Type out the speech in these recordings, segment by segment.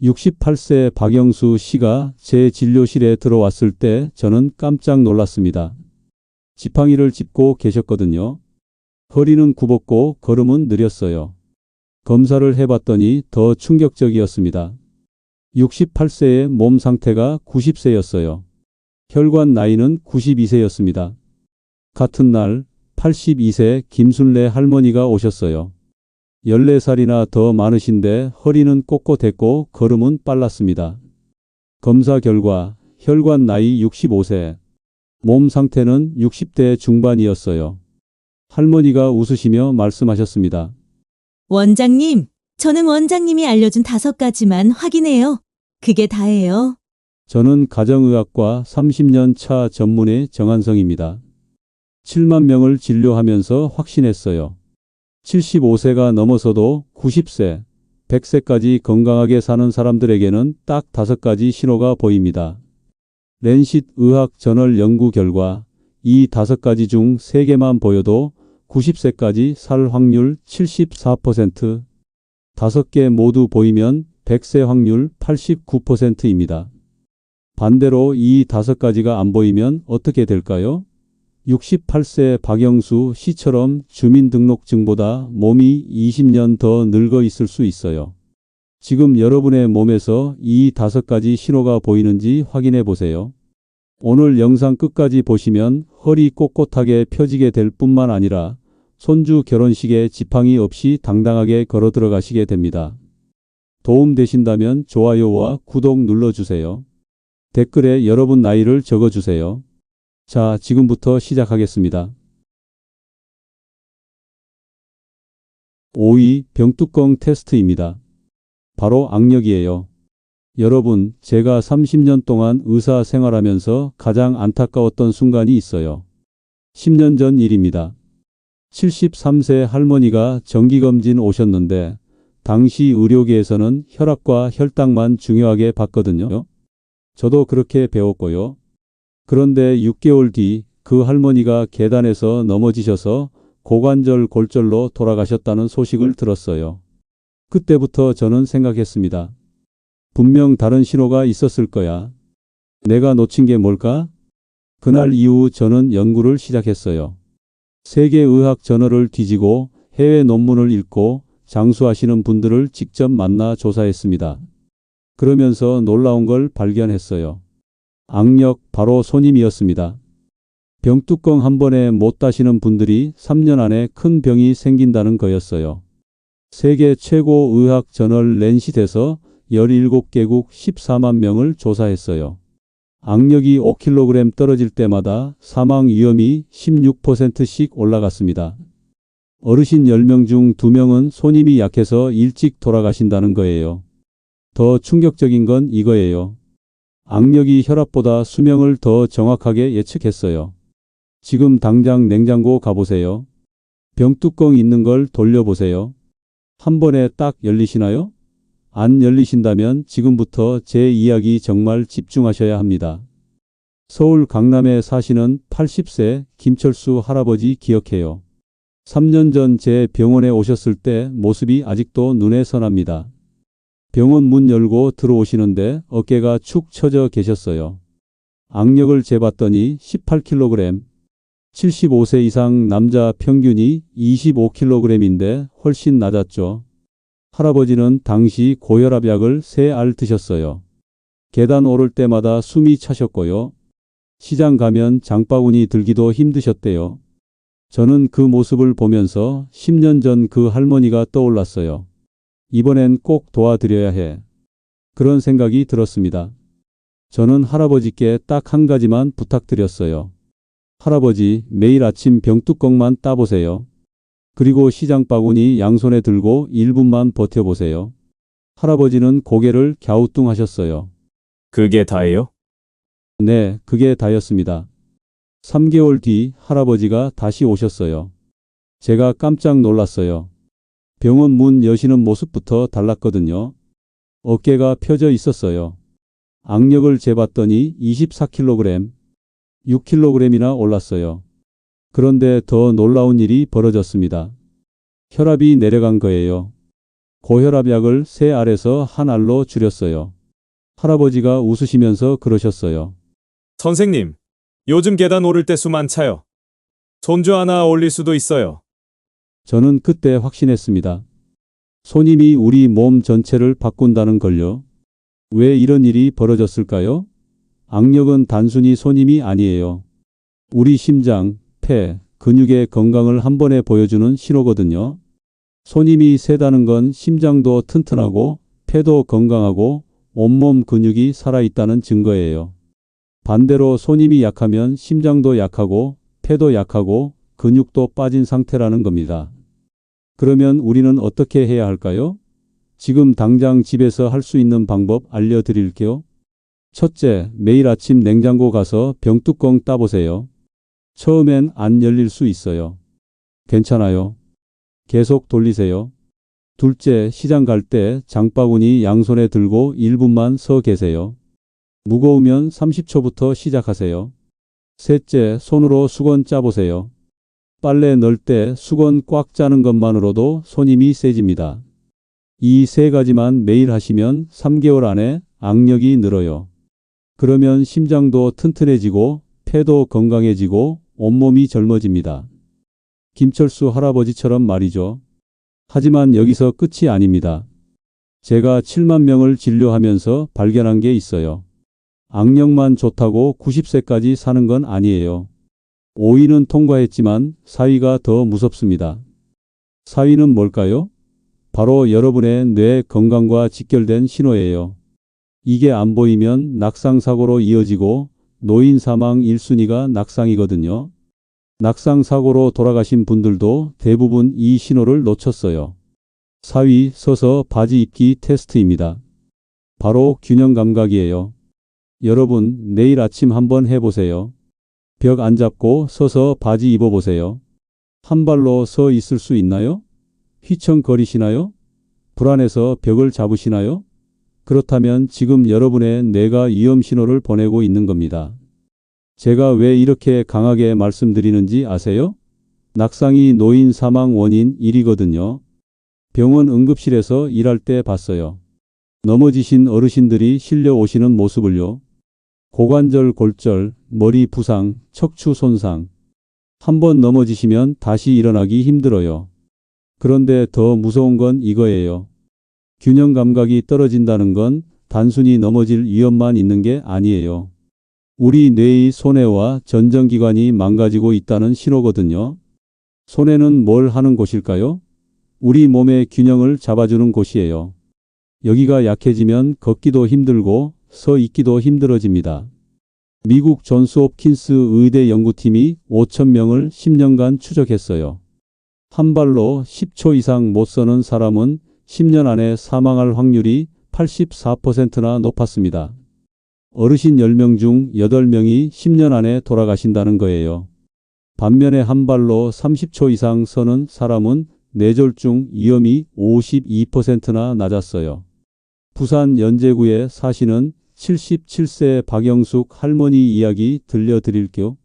68세 박영수 씨가 제 진료실에 들어왔을 때 저는 깜짝 놀랐습니다. 지팡이를 짚고 계셨거든요. 허리는 굽었고 걸음은 느렸어요. 검사를 해봤더니 더 충격적이었습니다. 68세의 몸 상태가 90세였어요. 혈관 나이는 92세였습니다. 같은 날 82세 김순례 할머니가 오셨어요. 14살이나 더 많으신데 허리는 꼿꼿했고 걸음은 빨랐습니다. 검사 결과 혈관 나이 65세, 몸 상태는 60대 중반이었어요. 할머니가 웃으시며 말씀하셨습니다. 원장님, 저는 원장님이 알려준 5가지만 확인해요. 그게 다예요. 저는 가정의학과 30년 차 전문의 정한성입니다. 7만 명을 진료하면서 확신했어요. 75세가 넘어서도 90세, 100세까지 건강하게 사는 사람들에게는 딱 5가지 신호가 보입니다. 랜싯 의학 저널 연구 결과 이 5가지 중 3개만 보여도 90세까지 살 확률 74%, 5개 모두 보이면 100세 확률 89%입니다. 반대로 이 5가지가 안 보이면 어떻게 될까요? 68세 박영수 씨처럼 주민등록증보다 몸이 20년 더 늙어 있을 수 있어요. 지금 여러분의 몸에서 이 5가지 신호가 보이는지 확인해 보세요. 오늘 영상 끝까지 보시면 허리 꼿꼿하게 펴지게 될 뿐만 아니라 손주 결혼식에 지팡이 없이 당당하게 걸어 들어가시게 됩니다. 도움 되신다면 좋아요와 구독 눌러주세요. 댓글에 여러분 나이를 적어주세요. 자, 지금부터 시작하겠습니다. 5위 병뚜껑 테스트입니다. 바로 악력이에요. 여러분, 제가 30년 동안 의사 생활하면서 가장 안타까웠던 순간이 있어요. 10년 전 일입니다. 73세 할머니가 정기검진 오셨는데 당시 의료계에서는 혈압과 혈당만 중요하게 봤거든요. 저도 그렇게 배웠고요. 그런데 6개월 뒤 그 할머니가 계단에서 넘어지셔서 고관절 골절로 돌아가셨다는 소식을 들었어요. 그때부터 저는 생각했습니다. 분명 다른 신호가 있었을 거야. 내가 놓친 게 뭘까? 그날 이후 저는 연구를 시작했어요. 세계의학 저널을 뒤지고 해외 논문을 읽고 장수하시는 분들을 직접 만나 조사했습니다. 그러면서 놀라운 걸 발견했어요. 악력 바로 손님이었습니다. 병뚜껑 한 번에 못 다시는 분들이 3년 안에 큰 병이 생긴다는 거였어요. 세계 최고 의학 저널 랜싯에서 17개국 14만 명을 조사했어요. 악력이 5kg 떨어질 때마다 사망 위험이 16%씩 올라갔습니다. 어르신 10명 중 2명은 손님이 약해서 일찍 돌아가신다는 거예요. 더 충격적인 건 이거예요. 악력이 혈압보다 수명을 더 정확하게 예측했어요. 지금 당장 냉장고 가보세요. 병뚜껑 있는 걸 돌려보세요. 한 번에 딱 열리시나요? 안 열리신다면 지금부터 제 이야기 정말 집중하셔야 합니다. 서울 강남에 사시는 80세 김철수 할아버지 기억해요. 3년 전 제 병원에 오셨을 때 모습이 아직도 눈에 선합니다. 병원 문 열고 들어오시는데 어깨가 축 처져 계셨어요. 악력을 재봤더니 18kg, 75세 이상 남자 평균이 25kg인데 훨씬 낮았죠. 할아버지는 당시 고혈압약을 3알 드셨어요. 계단 오를 때마다 숨이 차셨고요. 시장 가면 장바구니 들기도 힘드셨대요. 저는 그 모습을 보면서 10년 전 그 할머니가 떠올랐어요. 이번엔 꼭 도와드려야 해. 그런 생각이 들었습니다. 저는 할아버지께 딱 한 가지만 부탁드렸어요. 할아버지, 매일 아침 병뚜껑만 따보세요. 그리고 시장 바구니 양손에 들고 1분만 버텨보세요. 할아버지는 고개를 갸우뚱하셨어요. 그게 다예요? 네, 그게 다였습니다. 3개월 뒤 할아버지가 다시 오셨어요. 제가 깜짝 놀랐어요. 병원 문 여시는 모습부터 달랐거든요. 어깨가 펴져 있었어요. 악력을 재봤더니 24kg, 6kg이나 올랐어요. 그런데 더 놀라운 일이 벌어졌습니다. 혈압이 내려간 거예요. 고혈압약을 3알에서 1알로 줄였어요. 할아버지가 웃으시면서 그러셨어요. 선생님, 요즘 계단 오를 때 숨 안 차요. 손주 하나 올릴 수도 있어요. 저는 그때 확신했습니다. 손님이 우리 몸 전체를 바꾼다는 걸요. 왜 이런 일이 벌어졌을까요? 악력은 단순히 손님이 아니에요. 우리 심장, 폐, 근육의 건강을 한 번에 보여주는 신호거든요. 손님이 세다는 건 심장도 튼튼하고 폐도 건강하고 온몸 근육이 살아있다는 증거예요. 반대로 손님이 약하면 심장도 약하고 폐도 약하고 근육도 빠진 상태라는 겁니다. 그러면 우리는 어떻게 해야 할까요? 지금 당장 집에서 할 수 있는 방법 알려드릴게요. 첫째, 매일 아침 냉장고 가서 병뚜껑 따보세요. 처음엔 안 열릴 수 있어요. 괜찮아요. 계속 돌리세요. 둘째, 시장 갈 때 장바구니 양손에 들고 1분만 서 계세요. 무거우면 30초부터 시작하세요. 셋째, 손으로 수건 짜보세요. 빨래 넣을 때 수건 꽉 짜는 것만으로도 손님이 세집니다. 이 3가지만 매일 하시면 3개월 안에 악력이 늘어요. 그러면 심장도 튼튼해지고 폐도 건강해지고 온몸이 젊어집니다. 김철수 할아버지처럼 말이죠. 하지만 여기서 끝이 아닙니다. 제가 7만 명을 진료하면서 발견한 게 있어요. 악력만 좋다고 90세까지 사는 건 아니에요. 5위는 통과했지만 4위가 더 무섭습니다. 4위는 뭘까요? 바로 여러분의 뇌 건강과 직결된 신호예요. 이게 안 보이면 낙상사고로 이어지고 노인 사망 1순위가 낙상이거든요. 낙상사고로 돌아가신 분들도 대부분 이 신호를 놓쳤어요. 4위, 서서 바지 입기 테스트입니다. 바로 균형 감각이에요. 여러분, 내일 아침 한번 해보세요. 벽 안 잡고 서서 바지 입어보세요. 한 발로 서 있을 수 있나요? 휘청거리시나요? 불안해서 벽을 잡으시나요? 그렇다면 지금 여러분의 뇌가 위험 신호를 보내고 있는 겁니다. 제가 왜 이렇게 강하게 말씀드리는지 아세요? 낙상이 노인 사망 원인 1위거든요. 병원 응급실에서 일할 때 봤어요. 넘어지신 어르신들이 실려 오시는 모습을요. 고관절 골절, 머리 부상, 척추 손상. 한번 넘어지시면 다시 일어나기 힘들어요. 그런데 더 무서운 건 이거예요. 균형 감각이 떨어진다는 건 단순히 넘어질 위험만 있는 게 아니에요. 우리 뇌의 손해와 전정기관이 망가지고 있다는 신호거든요. 손해는 뭘 하는 곳일까요? 우리 몸의 균형을 잡아주는 곳이에요. 여기가 약해지면 걷기도 힘들고 서 있기도 힘들어집니다. 미국 존스 홉킨스 의대 연구팀이 5,000명을 10년간 추적했어요. 한 발로 10초 이상 못 서는 사람은 10년 안에 사망할 확률이 84%나 높았습니다. 어르신 10명 중 8명이 10년 안에 돌아가신다는 거예요. 반면에 한 발로 30초 이상 서는 사람은 뇌졸중 위험이 52%나 낮았어요. 부산 연제구에 사시는 77세 박영숙 할머니 이야기 들려드릴게요.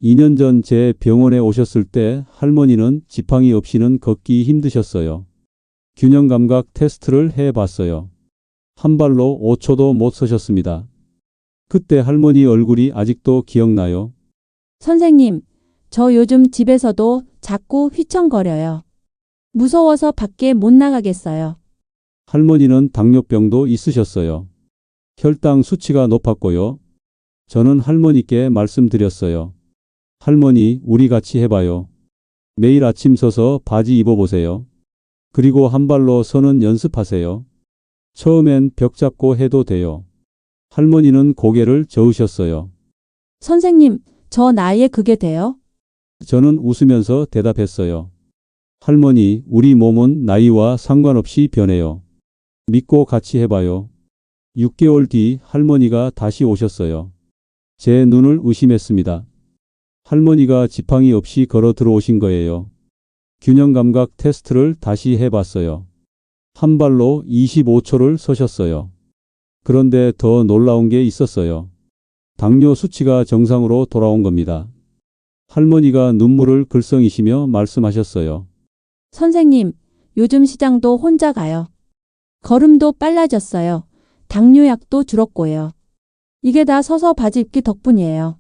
2년 전 제 병원에 오셨을 때 할머니는 지팡이 없이는 걷기 힘드셨어요. 균형 감각 테스트를 해봤어요. 한 발로 5초도 못 서셨습니다. 그때 할머니 얼굴이 아직도 기억나요. 선생님, 저 요즘 집에서도 자꾸 휘청거려요. 무서워서 밖에 못 나가겠어요. 할머니는 당뇨병도 있으셨어요. 혈당 수치가 높았고요. 저는 할머니께 말씀드렸어요. 할머니, 우리 같이 해봐요. 매일 아침 서서 바지 입어보세요. 그리고 한 발로 서는 연습하세요. 처음엔 벽 잡고 해도 돼요. 할머니는 고개를 저으셨어요. 선생님, 저 나이에 그게 돼요? 저는 웃으면서 대답했어요. 할머니, 우리 몸은 나이와 상관없이 변해요. 믿고 같이 해봐요. 6개월 뒤 할머니가 다시 오셨어요. 제 눈을 의심했습니다. 할머니가 지팡이 없이 걸어 들어오신 거예요. 균형 감각 테스트를 다시 해봤어요. 한 발로 25초를 서셨어요. 그런데 더 놀라운 게 있었어요. 당뇨 수치가 정상으로 돌아온 겁니다. 할머니가 눈물을 글썽이시며 말씀하셨어요. 선생님, 요즘 시장도 혼자 가요. 걸음도 빨라졌어요. 당뇨약도 줄었고요. 이게 다 서서 바지 입기 덕분이에요.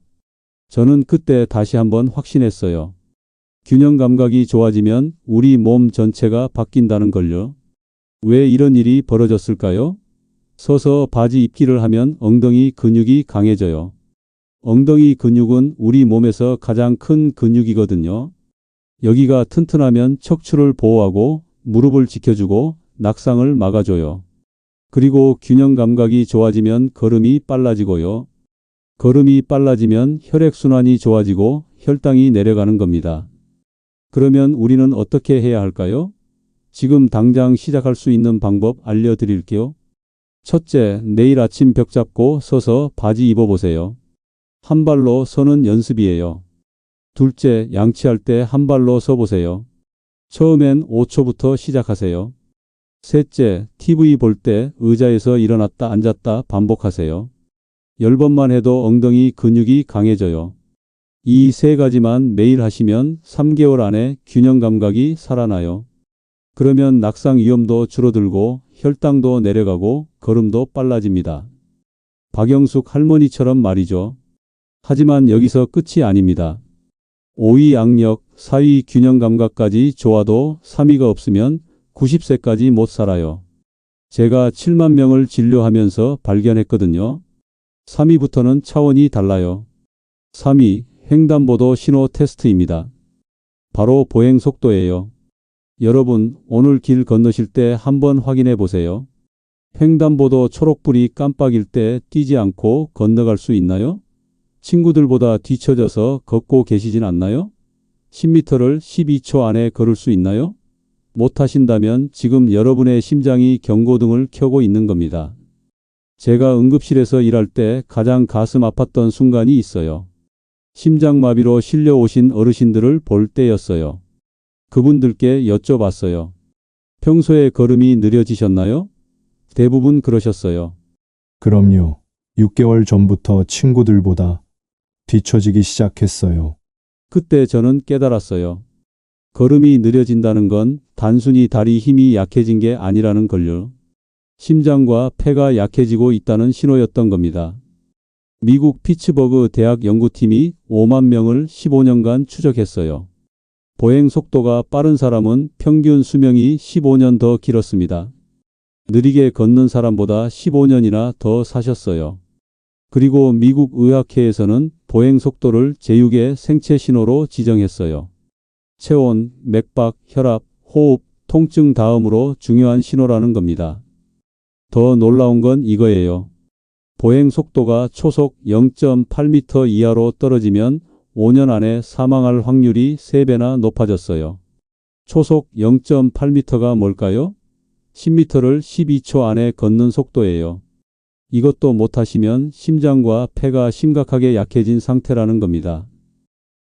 저는 그때 다시 한번 확신했어요. 균형 감각이 좋아지면 우리 몸 전체가 바뀐다는 걸요. 왜 이런 일이 벌어졌을까요? 서서 바지 입기를 하면 엉덩이 근육이 강해져요. 엉덩이 근육은 우리 몸에서 가장 큰 근육이거든요. 여기가 튼튼하면 척추를 보호하고 무릎을 지켜주고 낙상을 막아줘요. 그리고 균형 감각이 좋아지면 걸음이 빨라지고요. 걸음이 빨라지면 혈액순환이 좋아지고 혈당이 내려가는 겁니다. 그러면 우리는 어떻게 해야 할까요? 지금 당장 시작할 수 있는 방법 알려드릴게요. 첫째, 내일 아침 벽 잡고 서서 바지 입어보세요. 한 발로 서는 연습이에요. 둘째, 양치할 때 한 발로 서보세요. 처음엔 5초부터 시작하세요. 셋째, TV 볼 때 의자에서 일어났다 앉았다 반복하세요. 10번만 해도 엉덩이 근육이 강해져요. 이 세 가지만 매일 하시면 3개월 안에 균형 감각이 살아나요. 그러면 낙상 위험도 줄어들고 혈당도 내려가고 걸음도 빨라집니다. 박영숙 할머니처럼 말이죠. 하지만 여기서 끝이 아닙니다. 5위 악력, 4위 균형 감각까지 좋아도 3위가 없으면 90세까지 못 살아요. 제가 7만 명을 진료하면서 발견했거든요. 3위부터는 차원이 달라요. 3위, 횡단보도 신호 테스트입니다. 바로 보행 속도예요. 여러분, 오늘 길 건너실 때 한번 확인해 보세요. 횡단보도 초록불이 깜빡일 때 뛰지 않고 건너갈 수 있나요? 친구들보다 뒤처져서 걷고 계시진 않나요? 10m를 12초 안에 걸을 수 있나요? 못하신다면 지금 여러분의 심장이 경고등을 켜고 있는 겁니다. 제가 응급실에서 일할 때 가장 가슴 아팠던 순간이 있어요. 심장마비로 실려오신 어르신들을 볼 때였어요. 그분들께 여쭤봤어요. 평소에 걸음이 느려지셨나요? 대부분 그러셨어요. 그럼요. 6개월 전부터 친구들보다 뒤처지기 시작했어요. 그때 저는 깨달았어요. 걸음이 느려진다는 건 단순히 다리 힘이 약해진 게 아니라는 걸요. 심장과 폐가 약해지고 있다는 신호였던 겁니다. 미국 피츠버그 대학 연구팀이 5만 명을 15년간 추적했어요. 보행 속도가 빠른 사람은 평균 수명이 15년 더 길었습니다. 느리게 걷는 사람보다 15년이나 더 사셨어요. 그리고 미국 의학회에서는 보행 속도를 제6의 생체 신호로 지정했어요. 체온, 맥박, 혈압, 호흡, 통증 다음으로 중요한 신호라는 겁니다. 더 놀라운 건 이거예요. 보행 속도가 초속 0.8m 이하로 떨어지면 5년 안에 사망할 확률이 3배나 높아졌어요. 초속 0.8m가 뭘까요? 10m를 12초 안에 걷는 속도예요. 이것도 못하시면 심장과 폐가 심각하게 약해진 상태라는 겁니다.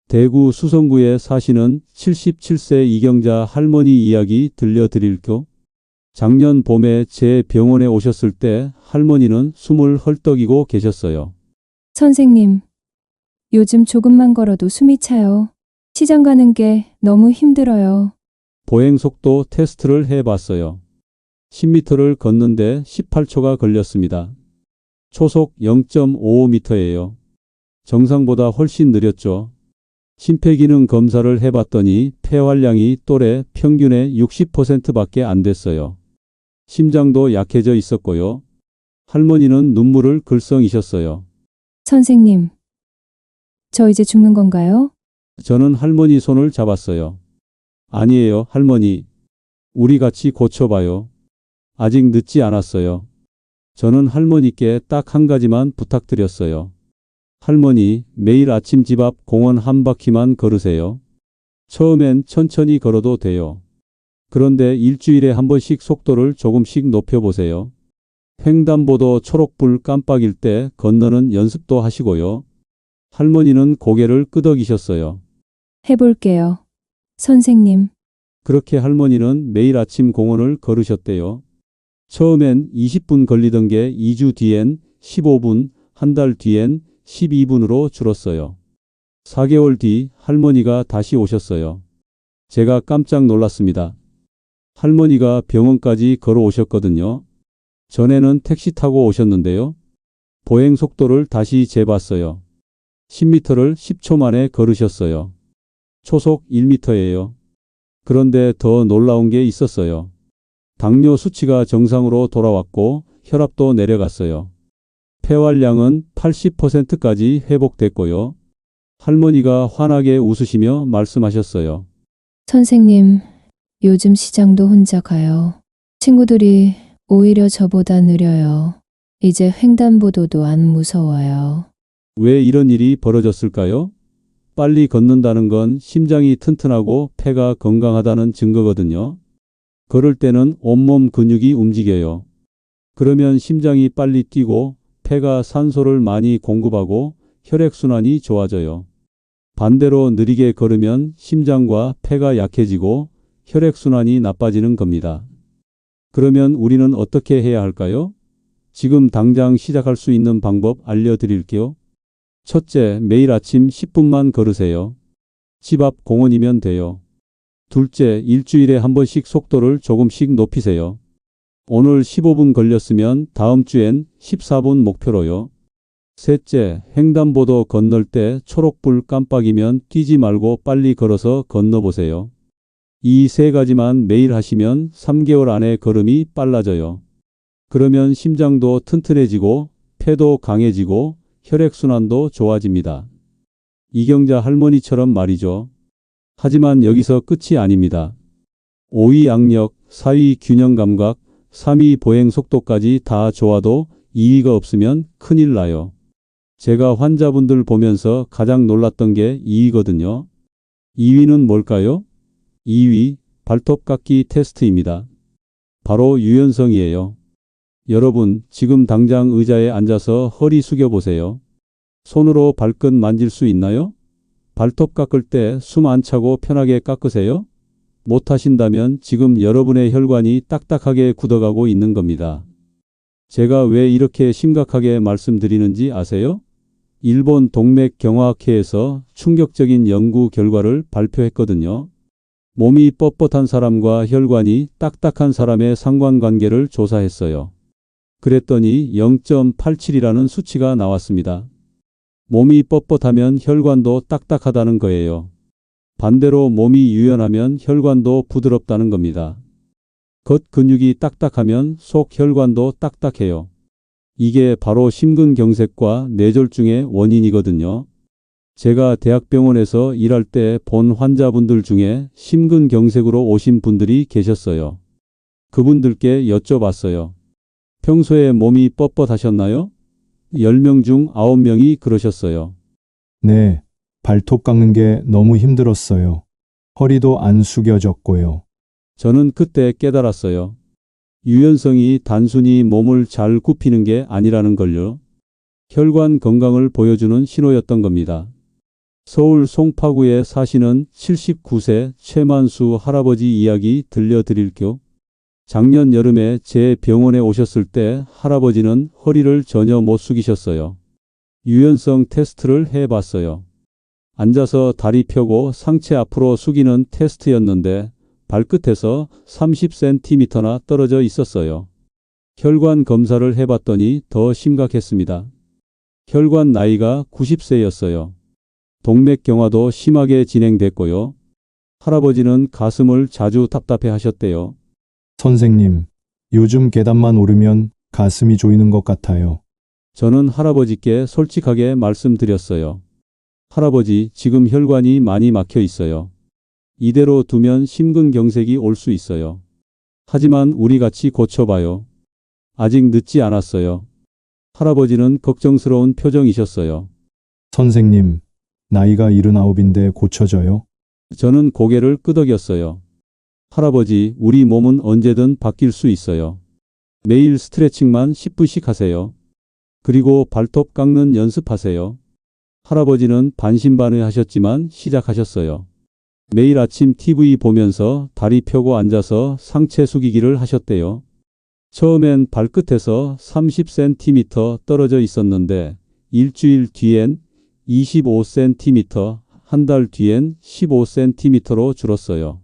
대구 수성구에 사시는 77세 이경자 할머니 이야기 들려드릴게요. 작년 봄에 제 병원에 오셨을 때 할머니는 숨을 헐떡이고 계셨어요. 선생님, 요즘 조금만 걸어도 숨이 차요. 시장 가는 게 너무 힘들어요. 보행 속도 테스트를 해봤어요. 10m를 걷는데 18초가 걸렸습니다. 초속 0.55m예요. 정상보다 훨씬 느렸죠. 심폐기능 검사를 해봤더니 폐활량이 또래 평균의 60%밖에 안 됐어요. 심장도 약해져 있었고요. 할머니는 눈물을 글썽이셨어요. 선생님, 저 이제 죽는 건가요? 저는 할머니 손을 잡았어요. 아니에요, 할머니. 우리 같이 고쳐봐요. 아직 늦지 않았어요. 저는 할머니께 딱 한 가지만 부탁드렸어요. 할머니, 매일 아침 집 앞 공원 한 바퀴만 걸으세요. 처음엔 천천히 걸어도 돼요. 그런데 일주일에 한 번씩 속도를 조금씩 높여보세요. 횡단보도 초록불 깜빡일 때 건너는 연습도 하시고요. 할머니는 고개를 끄덕이셨어요. 해볼게요. 선생님, 그렇게 할머니는 매일 아침 공원을 걸으셨대요. 처음엔 20분 걸리던 게 2주 뒤엔 15분, 한 달 뒤엔 12분으로 줄었어요. 4개월 뒤 할머니가 다시 오셨어요. 제가 깜짝 놀랐습니다. 할머니가 병원까지 걸어오셨거든요. 전에는 택시 타고 오셨는데요. 보행 속도를 다시 재봤어요. 10m를 10초 만에 걸으셨어요. 초속 1m예요. 그런데 더 놀라운 게 있었어요. 당뇨 수치가 정상으로 돌아왔고 혈압도 내려갔어요. 폐활량은 80%까지 회복됐고요. 할머니가 환하게 웃으시며 말씀하셨어요. 선생님, 요즘 시장도 혼자 가요. 친구들이 오히려 저보다 느려요. 이제 횡단보도도 안 무서워요. 왜 이런 일이 벌어졌을까요? 빨리 걷는다는 건 심장이 튼튼하고 폐가 건강하다는 증거거든요. 걸을 때는 온몸 근육이 움직여요. 그러면 심장이 빨리 뛰고 폐가 산소를 많이 공급하고 혈액순환이 좋아져요. 반대로 느리게 걸으면 심장과 폐가 약해지고 혈액순환이 나빠지는 겁니다. 그러면 우리는 어떻게 해야 할까요? 지금 당장 시작할 수 있는 방법 알려드릴게요. 첫째, 매일 아침 10분만 걸으세요. 집 앞 공원이면 돼요. 둘째, 일주일에 한 번씩 속도를 조금씩 높이세요. 오늘 15분 걸렸으면 다음 주엔 14분 목표로요. 셋째, 횡단보도 건널 때 초록불 깜빡이면 뛰지 말고 빨리 걸어서 건너보세요. 이 세 가지만 매일 하시면 3개월 안에 걸음이 빨라져요. 그러면 심장도 튼튼해지고 폐도 강해지고 혈액순환도 좋아집니다. 이경자 할머니처럼 말이죠. 하지만 여기서 끝이 아닙니다. 5위 악력, 4위 균형 감각, 3위 보행 속도까지 다 좋아도 2위가 없으면 큰일 나요. 제가 환자분들 보면서 가장 놀랐던 게 2위거든요. 2위는 뭘까요? 2위, 발톱 깎기 테스트입니다. 바로 유연성이에요. 여러분, 지금 당장 의자에 앉아서 허리 숙여 보세요. 손으로 발끝 만질 수 있나요? 발톱 깎을 때 숨 안 차고 편하게 깎으세요? 못하신다면 지금 여러분의 혈관이 딱딱하게 굳어가고 있는 겁니다. 제가 왜 이렇게 심각하게 말씀드리는지 아세요? 일본 동맥경화학회에서 충격적인 연구 결과를 발표했거든요. 몸이 뻣뻣한 사람과 혈관이 딱딱한 사람의 상관관계를 조사했어요. 그랬더니 0.87이라는 수치가 나왔습니다. 몸이 뻣뻣하면 혈관도 딱딱하다는 거예요. 반대로 몸이 유연하면 혈관도 부드럽다는 겁니다. 겉 근육이 딱딱하면 속 혈관도 딱딱해요. 이게 바로 심근경색과 뇌졸중의 원인이거든요. 제가 대학병원에서 일할 때 본 환자분들 중에 심근경색으로 오신 분들이 계셨어요. 그분들께 여쭤봤어요. 평소에 몸이 뻣뻣하셨나요? 10명 중 9명이 그러셨어요. 네, 발톱 깎는 게 너무 힘들었어요. 허리도 안 숙여졌고요. 저는 그때 깨달았어요. 유연성이 단순히 몸을 잘 굽히는 게 아니라는 걸요. 혈관 건강을 보여주는 신호였던 겁니다. 서울 송파구에 사시는 79세 최만수 할아버지 이야기 들려드릴게요. 작년 여름에 제 병원에 오셨을 때 할아버지는 허리를 전혀 못 숙이셨어요. 유연성 테스트를 해봤어요. 앉아서 다리 펴고 상체 앞으로 숙이는 테스트였는데 발끝에서 30cm나 떨어져 있었어요. 혈관 검사를 해봤더니 더 심각했습니다. 혈관 나이가 90세였어요. 동맥경화도 심하게 진행됐고요. 할아버지는 가슴을 자주 답답해 하셨대요. 선생님, 요즘 계단만 오르면 가슴이 조이는 것 같아요. 저는 할아버지께 솔직하게 말씀드렸어요. 할아버지, 지금 혈관이 많이 막혀 있어요. 이대로 두면 심근경색이 올 수 있어요. 하지만 우리 같이 고쳐봐요. 아직 늦지 않았어요. 할아버지는 걱정스러운 표정이셨어요. 선생님, 나이가 79인데 고쳐져요? 저는 고개를 끄덕였어요. 할아버지, 우리 몸은 언제든 바뀔 수 있어요. 매일 스트레칭만 10분씩 하세요. 그리고 발톱 깎는 연습하세요. 할아버지는 반신반의 하셨지만 시작하셨어요. 매일 아침 TV 보면서 다리 펴고 앉아서 상체 숙이기를 하셨대요. 처음엔 발끝에서 30cm 떨어져 있었는데 일주일 뒤엔 25cm, 한 달 뒤엔 15cm로 줄었어요.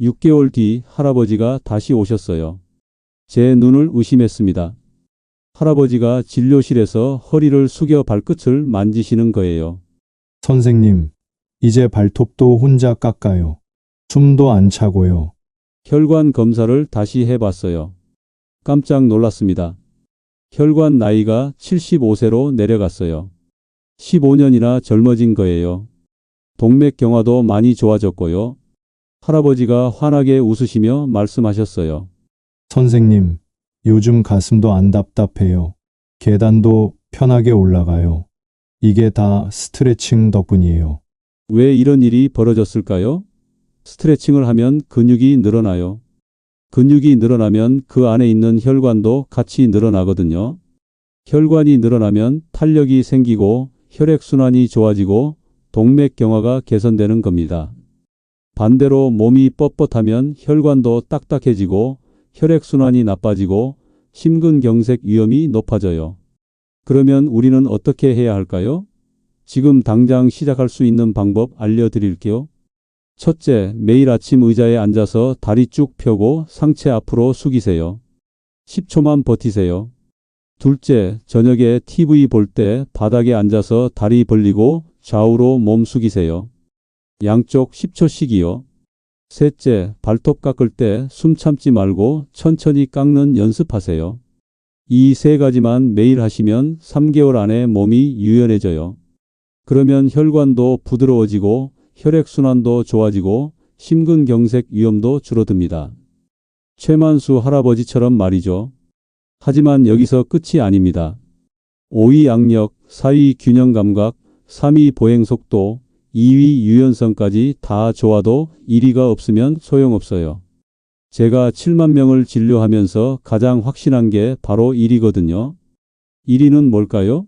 6개월 뒤 할아버지가 다시 오셨어요. 제 눈을 의심했습니다. 할아버지가 진료실에서 허리를 숙여 발끝을 만지시는 거예요. 선생님, 이제 발톱도 혼자 깎아요. 숨도 안 차고요. 혈관 검사를 다시 해봤어요. 깜짝 놀랐습니다. 혈관 나이가 75세로 내려갔어요. 15년이나 젊어진 거예요. 동맥경화도 많이 좋아졌고요. 할아버지가 환하게 웃으시며 말씀하셨어요. 선생님, 요즘 가슴도 안 답답해요. 계단도 편하게 올라가요. 이게 다 스트레칭 덕분이에요. 왜 이런 일이 벌어졌을까요? 스트레칭을 하면 근육이 늘어나요. 근육이 늘어나면 그 안에 있는 혈관도 같이 늘어나거든요. 혈관이 늘어나면 탄력이 생기고 혈액순환이 좋아지고 동맥경화가 개선되는 겁니다. 반대로 몸이 뻣뻣하면 혈관도 딱딱해지고 혈액순환이 나빠지고 심근경색 위험이 높아져요. 그러면 우리는 어떻게 해야 할까요? 지금 당장 시작할 수 있는 방법 알려드릴게요. 첫째, 매일 아침 의자에 앉아서 다리 쭉 펴고 상체 앞으로 숙이세요. 10초만 버티세요. 둘째, 저녁에 TV 볼 때 바닥에 앉아서 다리 벌리고 좌우로 몸 숙이세요. 양쪽 10초씩이요. 셋째, 발톱 깎을 때 숨 참지 말고 천천히 깎는 연습하세요. 이 세 가지만 매일 하시면 3개월 안에 몸이 유연해져요. 그러면 혈관도 부드러워지고 혈액순환도 좋아지고 심근경색 위험도 줄어듭니다. 최만수 할아버지처럼 말이죠. 하지만 여기서 끝이 아닙니다. 5위 악력, 4위 균형 감각, 3위 보행 속도, 2위 유연성까지 다 좋아도 1위가 없으면 소용없어요. 제가 7만 명을 진료하면서 가장 확신한 게 바로 1위거든요. 1위는 뭘까요?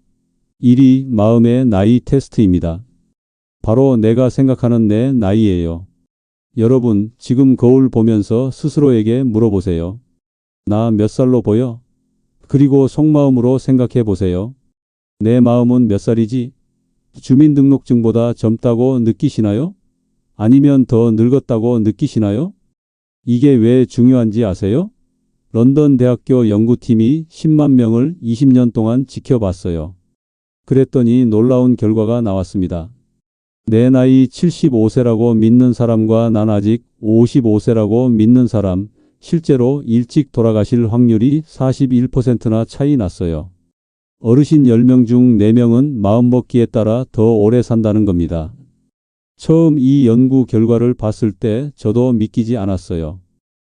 1위 마음의 나이 테스트입니다. 바로 내가 생각하는 내 나이예요. 여러분, 지금 거울 보면서 스스로에게 물어보세요. 나 몇 살로 보여? 그리고 속마음으로 생각해 보세요. 내 마음은 몇 살이지? 주민등록증보다 젊다고 느끼시나요? 아니면 더 늙었다고 느끼시나요? 이게 왜 중요한지 아세요? 런던 대학교 연구팀이 10만 명을 20년 동안 지켜봤어요. 그랬더니 놀라운 결과가 나왔습니다. 내 나이 75세라고 믿는 사람과 난 아직 55세라고 믿는 사람, 실제로 일찍 돌아가실 확률이 41%나 차이 났어요. 어르신 10명 중 4명은 마음먹기에 따라 더 오래 산다는 겁니다. 처음 이 연구 결과를 봤을 때 저도 믿기지 않았어요.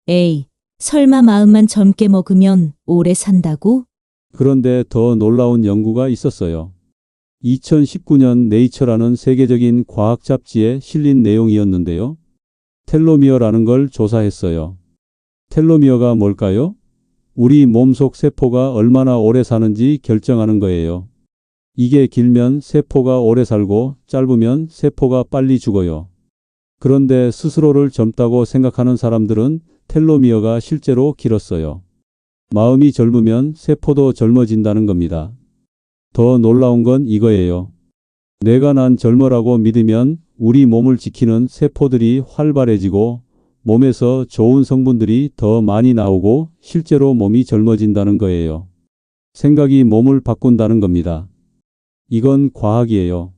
에이, 설마 마음만 젊게 먹으면 오래 산다고? 그런데 더 놀라운 연구가 있었어요. 2019년 네이처라는 세계적인 과학 잡지에 실린 내용이었는데요. 텔로미어라는 걸 조사했어요. 텔로미어가 뭘까요? 우리 몸속 세포가 얼마나 오래 사는지 결정하는 거예요. 이게 길면 세포가 오래 살고 짧으면 세포가 빨리 죽어요. 그런데 스스로를 젊다고 생각하는 사람들은 텔로미어가 실제로 길었어요. 마음이 젊으면 세포도 젊어진다는 겁니다. 더 놀라운 건 이거예요. 내가 난 젊어라고 믿으면 우리 몸을 지키는 세포들이 활발해지고 몸에서 좋은 성분들이 더 많이 나오고 실제로 몸이 젊어진다는 거예요. 생각이 몸을 바꾼다는 겁니다. 이건 과학이에요.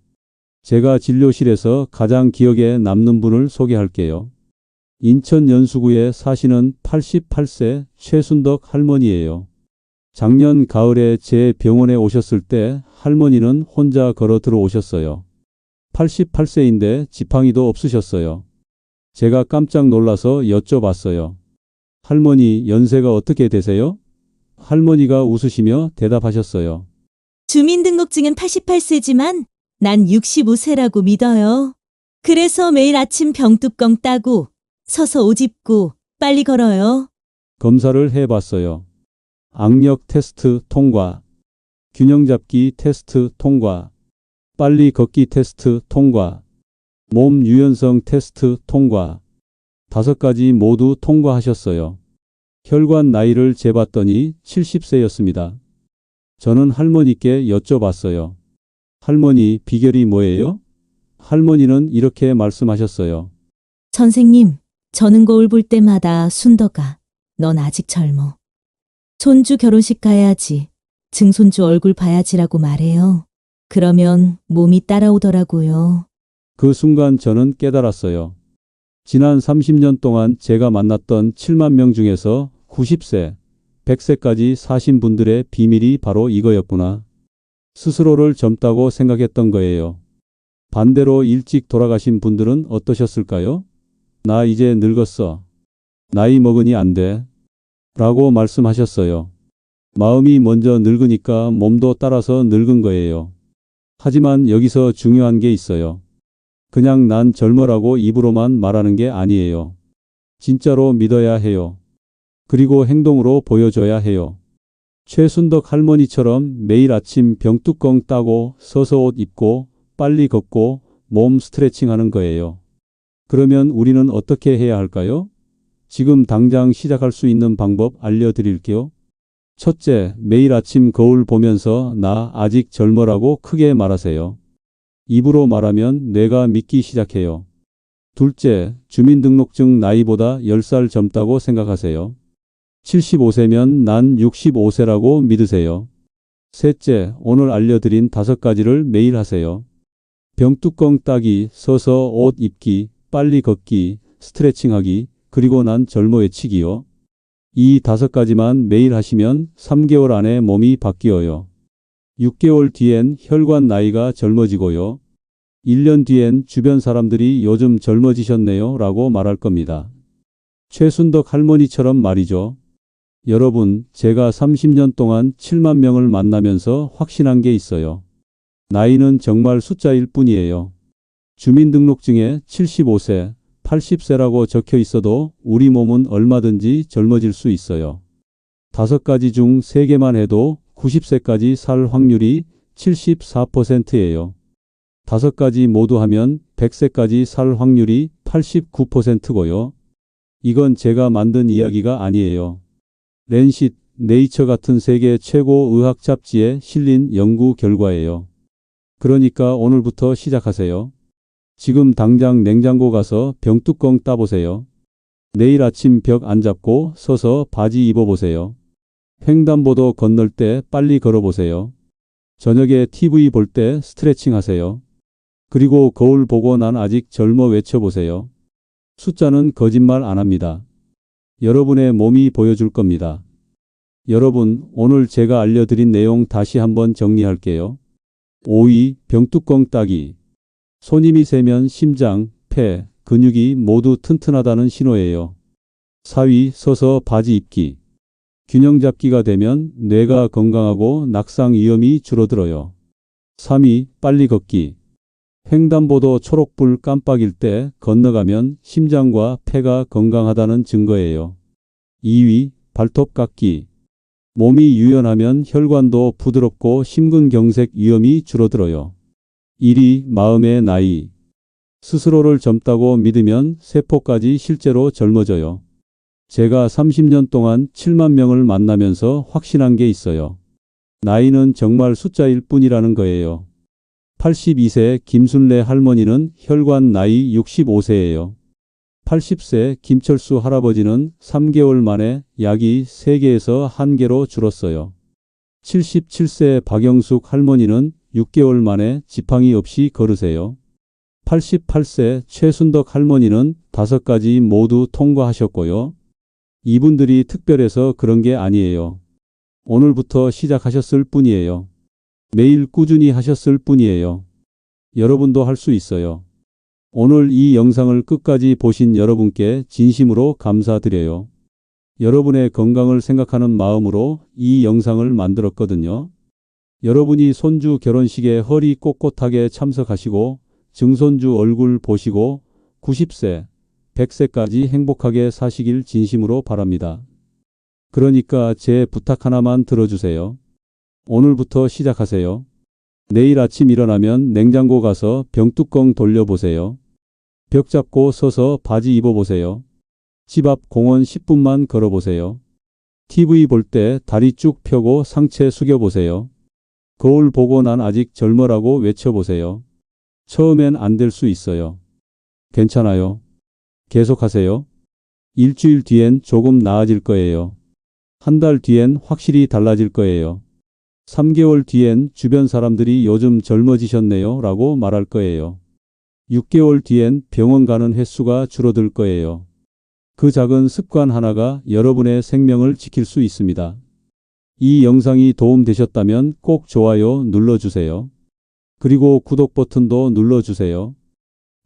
제가 진료실에서 가장 기억에 남는 분을 소개할게요. 인천 연수구에 사시는 88세 최순덕 할머니예요. 작년 가을에 제 병원에 오셨을 때 할머니는 혼자 걸어 들어오셨어요. 88세인데 지팡이도 없으셨어요. 제가 깜짝 놀라서 여쭤봤어요. 할머니, 연세가 어떻게 되세요? 할머니가 웃으시며 대답하셨어요. 주민등록증은 88세지만 난 65세라고 믿어요. 그래서 매일 아침 병뚜껑 따고 서서 옷 입고 빨리 걸어요. 검사를 해봤어요. 악력 테스트 통과, 균형 잡기 테스트 통과, 빨리 걷기 테스트 통과, 몸 유연성 테스트 통과. 5가지 모두 통과하셨어요. 혈관 나이를 재봤더니 70세였습니다. 저는 할머니께 여쭤봤어요. 할머니, 비결이 뭐예요? 할머니는 이렇게 말씀하셨어요. 선생님, 저는 거울 볼 때마다 순덕아, 넌 아직 젊어. 손주 결혼식 가야지. 증손주 얼굴 봐야지라고 말해요. 그러면 몸이 따라오더라고요. 그 순간 저는 깨달았어요. 지난 30년 동안 제가 만났던 7만 명 중에서 90세, 100세까지 사신 분들의 비밀이 바로 이거였구나. 스스로를 젊다고 생각했던 거예요. 반대로 일찍 돌아가신 분들은 어떠셨을까요? 나 이제 늙었어. 나이 먹으니 안 돼. 라고 말씀하셨어요. 마음이 먼저 늙으니까 몸도 따라서 늙은 거예요. 하지만 여기서 중요한 게 있어요. 그냥 난 젊어라고 입으로만 말하는 게 아니에요. 진짜로 믿어야 해요. 그리고 행동으로 보여줘야 해요. 최순덕 할머니처럼 매일 아침 병뚜껑 따고 서서 옷 입고 빨리 걷고 몸 스트레칭 하는 거예요. 그러면 우리는 어떻게 해야 할까요? 지금 당장 시작할 수 있는 방법 알려드릴게요. 첫째, 매일 아침 거울 보면서 나 아직 젊어라고 크게 말하세요. 입으로 말하면 뇌가 믿기 시작해요. 둘째, 주민등록증 나이보다 10살 젊다고 생각하세요. 75세면 난 65세라고 믿으세요. 셋째, 오늘 알려드린 5가지를 매일 하세요. 병뚜껑 따기, 서서 옷 입기, 빨리 걷기, 스트레칭하기, 그리고 난 젊어 외치기요. 이 5가지만 매일 하시면 3개월 안에 몸이 바뀌어요. 6개월 뒤엔 혈관 나이가 젊어지고요. 1년 뒤엔 주변 사람들이 요즘 젊어지셨네요 라고 말할 겁니다. 최순덕 할머니처럼 말이죠. 여러분, 제가 30년 동안 7만 명을 만나면서 확신한 게 있어요. 나이는 정말 숫자일 뿐이에요. 주민등록증에 75세, 80세라고 적혀 있어도 우리 몸은 얼마든지 젊어질 수 있어요. 5가지 중 3개만 해도 90세까지 살 확률이 74%예요. 5가지 모두 하면 100세까지 살 확률이 89%고요. 이건 제가 만든 이야기가 아니에요. 랜싯, 네이처 같은 세계 최고 의학 잡지에 실린 연구 결과예요. 그러니까 오늘부터 시작하세요. 지금 당장 냉장고 가서 병뚜껑 따보세요. 내일 아침 벽 안 잡고 서서 바지 입어보세요. 횡단보도 건널 때 빨리 걸어보세요. 저녁에 TV 볼 때 스트레칭 하세요. 그리고 거울 보고 난 아직 젊어 외쳐보세요. 숫자는 거짓말 안 합니다. 여러분의 몸이 보여줄 겁니다. 여러분, 오늘 제가 알려드린 내용 다시 한번 정리할게요. 5위, 병뚜껑 따기. 손님이 세면 심장, 폐, 근육이 모두 튼튼하다는 신호예요. 4위, 서서 바지 입기. 균형 잡기가 되면 뇌가 건강하고 낙상 위험이 줄어들어요. 3위, 빨리 걷기. 횡단보도 초록불 깜빡일 때 건너가면 심장과 폐가 건강하다는 증거예요. 2위, 발톱 깎기. 몸이 유연하면 혈관도 부드럽고 심근경색 위험이 줄어들어요. 1위, 마음의 나이. 스스로를 젊다고 믿으면 세포까지 실제로 젊어져요. 제가 30년 동안 7만 명을 만나면서 확신한 게 있어요. 나이는 정말 숫자일 뿐이라는 거예요. 82세 김순례 할머니는 혈관 나이 65세예요. 80세 김철수 할아버지는 3개월 만에 약이 3개에서 1개로 줄었어요. 77세 박영숙 할머니는 6개월 만에 지팡이 없이 걸으세요. 88세 최순덕 할머니는 5가지 모두 통과하셨고요. 이분들이 특별해서 그런 게 아니에요. 오늘부터 시작하셨을 뿐이에요. 매일 꾸준히 하셨을 뿐이에요. 여러분도 할 수 있어요. 오늘 이 영상을 끝까지 보신 여러분께 진심으로 감사드려요. 여러분의 건강을 생각하는 마음으로 이 영상을 만들었거든요. 여러분이 손주 결혼식에 허리 꼿꼿하게 참석하시고 증손주 얼굴 보시고 90세, 100세까지 행복하게 사시길 진심으로 바랍니다. 그러니까 제 부탁 하나만 들어주세요. 오늘부터 시작하세요. 내일 아침 일어나면 냉장고 가서 병뚜껑 돌려보세요. 벽 잡고 서서 바지 입어보세요. 집 앞 공원 10분만 걸어보세요. TV 볼 때 다리 쭉 펴고 상체 숙여보세요. 거울 보고 난 아직 젊어라고 외쳐보세요. 처음엔 안 될 수 있어요. 괜찮아요. 계속하세요. 일주일 뒤엔 조금 나아질 거예요. 한 달 뒤엔 확실히 달라질 거예요. 3개월 뒤엔 주변 사람들이 요즘 젊어지셨네요 라고 말할 거예요. 6개월 뒤엔 병원 가는 횟수가 줄어들 거예요. 그 작은 습관 하나가 여러분의 생명을 지킬 수 있습니다. 이 영상이 도움되셨다면 꼭 좋아요 눌러주세요. 그리고 구독 버튼도 눌러주세요.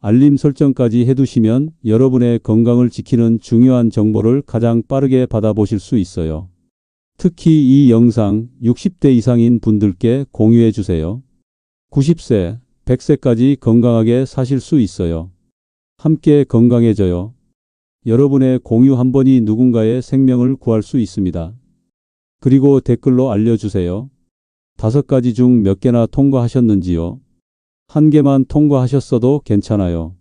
알림 설정까지 해두시면 여러분의 건강을 지키는 중요한 정보를 가장 빠르게 받아보실 수 있어요. 특히 이 영상 60대 이상인 분들께 공유해 주세요. 90세, 100세까지 건강하게 사실 수 있어요. 함께 건강해져요. 여러분의 공유 한 번이 누군가의 생명을 구할 수 있습니다. 그리고 댓글로 알려주세요. 5가지 중 몇 개나 통과하셨는지요? 1개만 통과하셨어도 괜찮아요.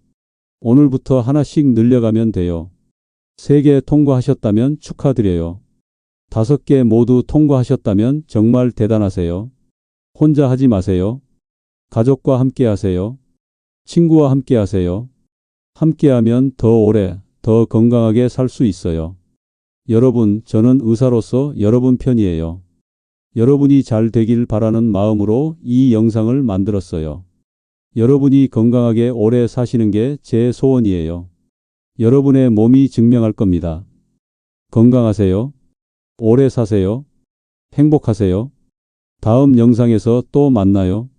오늘부터 하나씩 늘려가면 돼요. 3개 통과하셨다면 축하드려요. 5개 모두 통과하셨다면 정말 대단하세요. 혼자 하지 마세요. 가족과 함께 하세요. 친구와 함께 하세요. 함께하면 더 오래, 더 건강하게 살 수 있어요. 여러분, 저는 의사로서 여러분 편이에요. 여러분이 잘 되길 바라는 마음으로 이 영상을 만들었어요. 여러분이 건강하게 오래 사시는 게 제 소원이에요. 여러분의 몸이 증명할 겁니다. 건강하세요. 오래 사세요. 행복하세요. 다음 영상에서 또 만나요.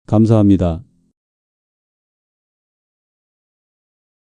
감사합니다.